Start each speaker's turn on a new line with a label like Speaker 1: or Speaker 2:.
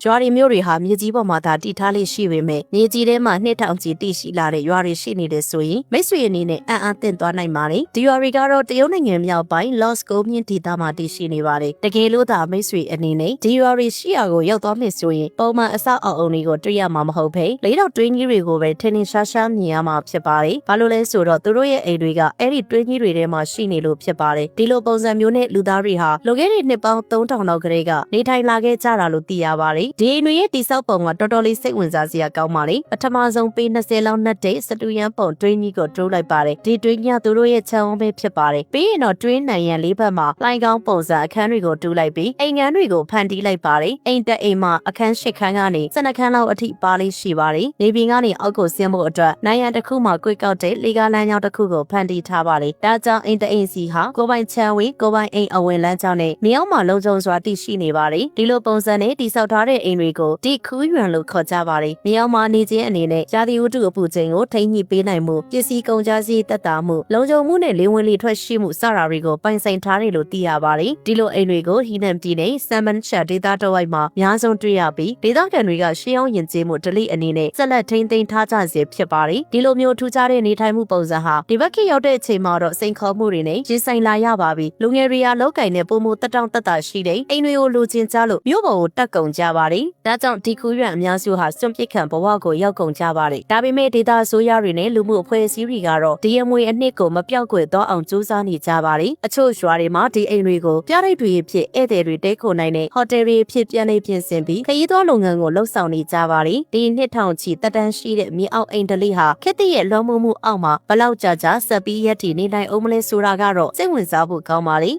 Speaker 1: ရွာတွေမြို့တွေဟာမြေကြီးပေါ်မှာသာတည်ထားလေးရှိပေမဲ့မြေကြီးထဲမှာနှစ်ထောင်ချီတည်ရှိလာတဲ့ရွာတွေရှိနေတယ်ဆိုရင်မိတ်ဆွေအနေနဲ့အံ့အားသင့်သွားနိုင်ပါတယ်ဒီရွာတွေကတော့တရုတ်နိုင်ငံမြောက်ပိုင်း Lost ကိုမြင့်ဒေသမှာတည်ရှိနေပါတယ်တကယ်လို့သာမိတ်ဆွေအနေနဲ့ဒီရွာတွေရှိရာကိုရောက်သွားမယ်ဆိုရင်ပုံမှန်အဆောက်အအုံတွေကိုတွေ့ရမှာမဟုတ်ဘဲလေးတော့တွင်းကြီးတွေကိုပဲထင်ထင်ရှားရှားမြင်ရမှာဖြစ်ပါတယ်ဘာလို့လဲဆိုတော့သူတို့ရဲ့အိမ်တွေကအဲ့ဒီတွင်းကြီးတွေထဲမှာရှိနေလို့ဖြစ်ပါတယ်ဒီလိုပုံစံမျိုးနဲ့လူသားတွေဟာလွန်ခဲ့တဲ့နှစ်ပေါင်း3000လောက်ကလေးကနေထိုင်လာခဲ့ကြတာလို့သိရပါတယ်ဒီအိမ်တွေရဲ့တိဆောက်ပုံကတော်တော်လေးစိတ်ဝင်စားစရာကောင်းပါလေပထမဆုံးပေ20လောက်နဲ့စတူယန်ပုံတွင်းကြီးကိုတိုးလိုက်ပါတယ်ဒီတွင်းကြီးကသူတို့ရဲ့ခြံဝန်းပဲဖြစ်ပါတယ်ပြီးရင်တော့တွင်းနိုင်ရန်လေးဘက်မှာလိုင်းကောင်းပုံစံအခန်းတွေကိုတူးလိုက်ပြီးအိမ်ငန်းတွေကိုဖန်တီးလိုက်ပါတယ်အိမ်တက်အိမ်မှာအခန်း8ခန်းကနေ12ခန်းလောက်အထိပါလေးရှိပါတယ်နေပြင်ကနေအောက်ကိုဆင်းဖို့အတွက်နိုင်ရန်တစ်ခုမှာကွေ့ကောက်တဲ့လေကားလမ်းကြောင်းတစ်ခုကိုဖန်တီးထားပါတယ်ဒါကြောင့်အိမ်တအိမ်စီဟာကိုယ်ပိုင်ခြံဝေးကိုယ်ပိုင်အိမ်အဝင်လမ်းကြောင်းနဲ့မြေအောက်မှာလုံခြုံစွာတည်ရှိနေပါတယ်ဒီလိုပုံစံနဲ့တိဆောက်ထားတဲ့အိမ်တွေကိုဒီခူးရွံလို့ခေါ်ကြပါတယ်မြေအောက်မှာနေခြင်းအနေနဲ့ရာသီဥတုအပူချိန်ကိုထိန်းညှိပေးနိုင်မှုပစ္စည်းကုန်ကြစည်သက်သာမှုလုံခြုံမှုနဲ့လေဝင်လေထွက်ရှိမှုစတာတွေကိုပိုင်ဆိုင်ထားတယ်လို့သိရပါတယ်ဒီလိုအိမ်တွေကိုဟီနန်ပြည်နယ်ဆမ်မန်ရှာဒေသတဝိုက်မှာအများဆုံးတွေ့ရပြီးဒေသခံတွေကရှေးအောင်ယဉ်ကျေးမှုဒလိအနေနဲ့ဆက်လက်ထိန်းသိမ်းထားကြစေဖြစ်ပါတယ်ဒီလိုမျိုးထူးခြားတဲ့နေထိုင်မှုပုံစံဟာဒီဘက်ခေတ်ရောက်တဲ့အချိန်မှာတော့စိန်ခေါ်မှုတွေနဲ့ရင်ဆိုင်လာရပါပြီလူငယ်တွေကလောက်ကင်နဲ့ပုံမှုတက်တောင့်တက်တာရှိတဲ့အိမ်တွေကိုလိုချင်ကြလို့မြို့ပေါ်ကိုတက်ကုန်ကြပါတယ်ဒါကြောင့်ဒီခူးရွံအများစုဟာစွန့်ပစ်ခံဘဝကိုရောက်ကုန်ကြပါတယ်ဒါပေမဲ့ဒေသအစိုးရတွေနဲ့လူမှုအဖွဲ့အစည်းတွေကတော့ဒီအမွေအနှစ်ကိုမပြောက်ကွယ်တော့အောင်ကြိုးစားနေကြပါတယ်အချို့ရွာတွေမှာဒီအိမ်တွေကိုပြရိတ်တွေဖြစ်ဧည့်သည်တွေတဲခိုနိုင်တဲ့ဟိုတယ်တွေဖြစ်ပြန်နေပြင်ဆင်ပြီးခရီးသွားလုပ်ငန်းကိုလှုပ်ဆောင်နေကြပါတယ်ဒီနှစ်ထောင်ချီတက်တန်းရှိတဲ့မြေအောက်အိမ်ဒလိဟာခေတ်သစ်ရဲ့လွှမ်းမိုးမှုအောက်မှာဘလောက်ကြာကြာဆက်ပြီးရက်တည်နေနိုင်အောင်မလဲဆိုတာကတော့စိတ်ဝင်စားဖို့ကောင်းပါလေ